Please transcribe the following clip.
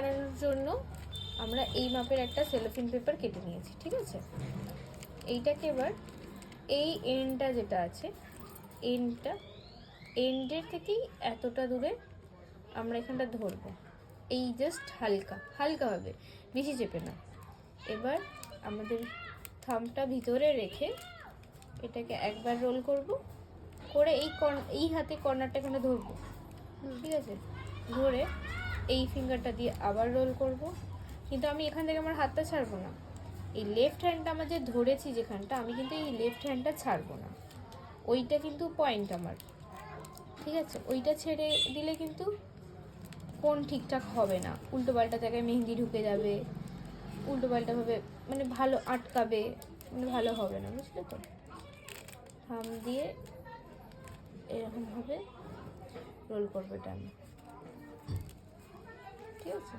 বানানোর জন্য আমরা এই মাপের একটা সেলোফিন পেপার কেটে নিয়েছি, ঠিক আছে। এইটাকে এবার এই এন্ডটা যেটা আছে, এন্ডের থেকেই এতটা দূরে আমরা এখানটা ধরবো, এই জাস্ট হালকাভাবে, বেশি চেপে না। এবার আমাদের থাম্বটা ভিতরে রেখে এটাকে একবার রোল করব, করে এই হাতে কর্নারটা এখানে ধরবো, ঠিক আছে। ধরে এই ফিঙ্গারটা দিয়ে আবার রোল করব, কিন্তু আমি এখান থেকে আমার হাতটা ছাড়বো না। এই লেফট হ্যান্ডটা আমার যে ধরেছি যেখানটা, আমি কিন্তু এই লেফট হ্যান্ডটা ছাড়বো না, ওইটা কিন্তু পয়েন্ট আমার, ঠিক আছে। ওইটা ছেড়ে দিলে কিন্তু কোন ঠিকঠাক হবে না, উল্টো পাল্টা জায়গায় মেহেন্দি ঢুকে যাবে, উল্টো পাল্টাভাবে মানে ভালো আটকাবে, মানে ভালো হবে না, বুঝলে তো। থাম দিয়ে এরকমভাবে রোল করবো এটা আমি, ঠিক আছে।